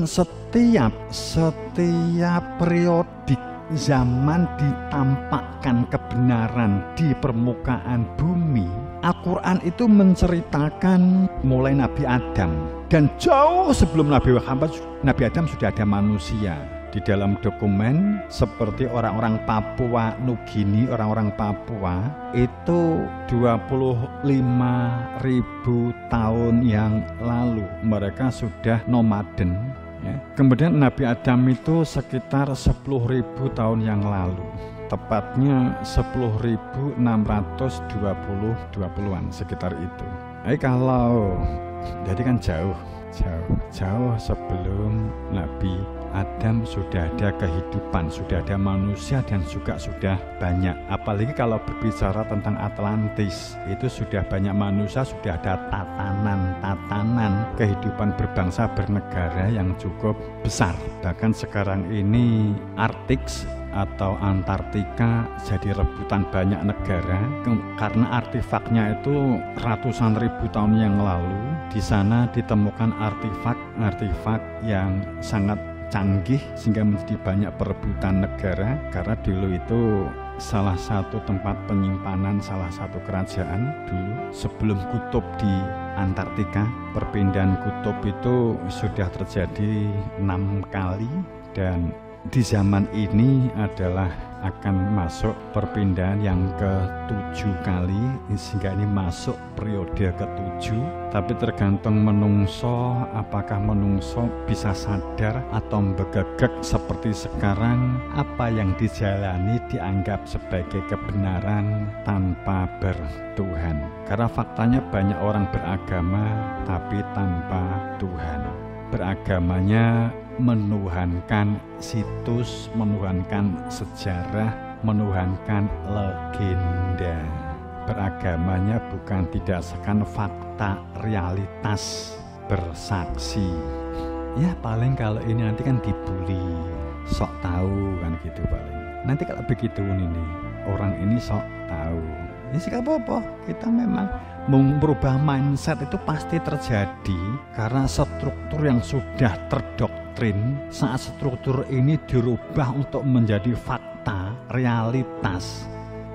Setiap periodik zaman ditampakkan kebenaran di permukaan bumi. Al-Quran itu menceritakan mulai Nabi Adam, dan jauh sebelum Nabi Adam sudah ada manusia. Di dalam dokumen seperti orang-orang Papua Nugini, orang-orang Papua itu 25.000 tahun yang lalu mereka sudah nomaden. Ya. Kemudian Nabi Adam itu sekitar 10.000 tahun yang lalu, tepatnya 10.620-20-an sekitar itu. Jadi kan jauh sebelum Nabi Adam sudah ada kehidupan, sudah ada manusia, dan juga sudah banyak. Apalagi kalau berbicara tentang Atlantis, itu sudah banyak manusia, sudah ada tatanan kehidupan berbangsa bernegara yang cukup besar. Bahkan sekarang ini Arktik atau Antartika jadi rebutan banyak negara karena artefaknya itu ratusan ribu tahun yang lalu. Di sana ditemukan artefak yang sangat canggih sehingga menjadi banyak perebutan negara, karena dulu itu salah satu tempat penyimpanan salah satu kerajaan dulu sebelum kutub di Antartika. Perpindahan kutub itu sudah terjadi 6 kali, dan di zaman ini adalah akan masuk perpindahan yang ke-7 kali, sehingga ini masuk periode ke-7. Tapi tergantung menungso, apakah menungso bisa sadar atau begegek seperti sekarang. Apa yang dijalani dianggap sebagai kebenaran tanpa bertuhan. Karena faktanya banyak orang beragama tapi tanpa Tuhan. Beragamanya menuhankan situs, menuhankan sejarah, menuhankan legenda. Beragamanya bukan didasarkan fakta, realitas, bersaksi. Ya paling kalau ini nanti kan dibully, sok tahu kan gitu paling. Nanti kalau begitu ini orang ini sok tahu. Ya sih apa-apa, kita memang merubah mindset itu pasti terjadi karena struktur yang sudah terdoktrin. Saat struktur ini dirubah untuk menjadi fakta, realitas,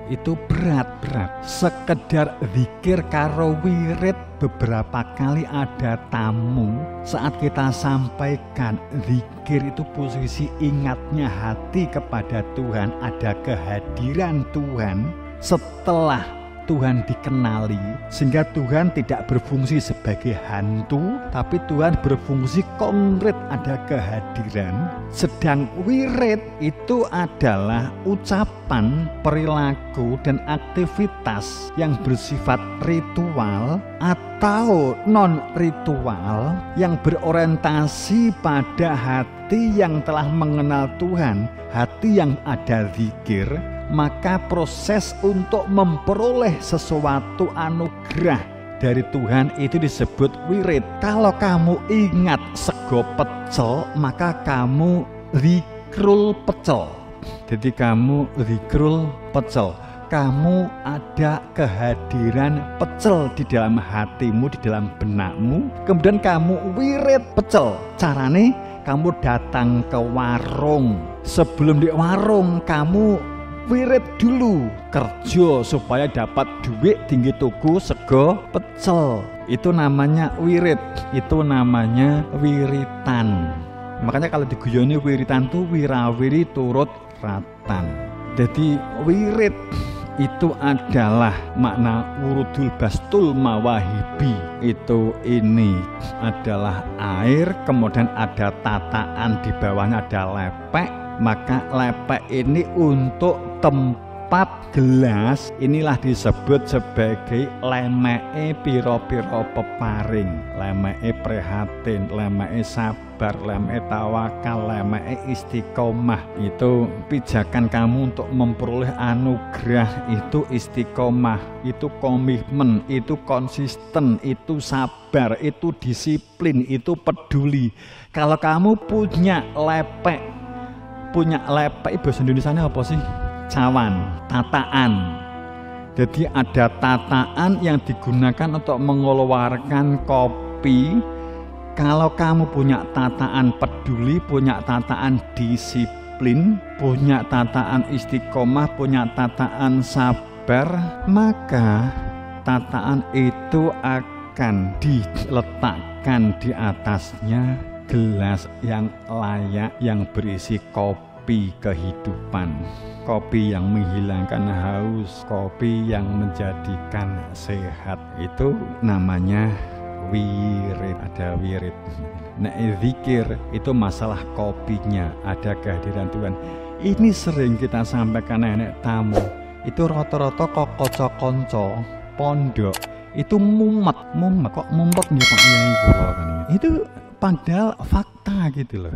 itu berat. Sekedar zikir karo wirid, beberapa kali ada tamu. Saat kita sampaikan zikir itu posisi ingatnya hati kepada Tuhan, ada kehadiran Tuhan. Setelah Tuhan dikenali, sehingga Tuhan tidak berfungsi sebagai hantu, tapi Tuhan berfungsi konkret, ada kehadiran. Sedang wirid itu adalah ucapan, perilaku, dan aktivitas yang bersifat ritual atau non-ritual yang berorientasi pada hati yang telah mengenal Tuhan, hati yang ada zikir. Maka proses untuk memperoleh sesuatu anugerah dari Tuhan itu disebut wirid. Kalau kamu ingat sego pecel, maka kamu zikrul pecel. Jadi kamu zikrul pecel, kamu ada kehadiran pecel di dalam hatimu, di dalam benakmu. Kemudian kamu wirid pecel. Carane kamu datang ke warung. Sebelum di warung kamu wirid dulu, kerja supaya dapat duit tinggi tuku sego pecel. Itu namanya wirid, itu namanya wiritan. Makanya kalau diguyoni wiritan tuh wirawiri turut ratan. Jadi wirid itu adalah makna wurudul bastul mawahibi. Itu ini adalah air, kemudian ada tataan, di bawahnya ada lepek. Maka lepek ini untuk tempat gelas, inilah disebut sebagai lemeke piro-piro peparing, lemeke prihatin, lemeke sabar, lemeke tawakal, lemeke istiqomah. Itu pijakan kamu untuk memperoleh anugerah, itu istiqomah, itu komitmen, itu konsisten, itu sabar, itu disiplin, itu peduli. Kalau kamu punya lepek bahasa Indonesianya apa sih? Cawan, tataan. Jadi ada tataan yang digunakan untuk mengeluarkan kopi. Kalau kamu punya tataan peduli, punya tataan disiplin, punya tataan istiqomah, punya tataan sabar, maka tataan itu akan diletakkan di atasnya gelas yang layak yang berisi kopi kehidupan. Kopi yang menghilangkan haus, kopi yang menjadikan sehat. Itu namanya wirid, ada wirid. Nah, zikir itu masalah kopinya, ada kehadiran Tuhan. Ini sering kita sampaikan nenek tamu. Itu rata-rata kok konco pondok itu mumet kok mumpet ya Pak Yai kula kan. Itu padahal fakta gitu loh.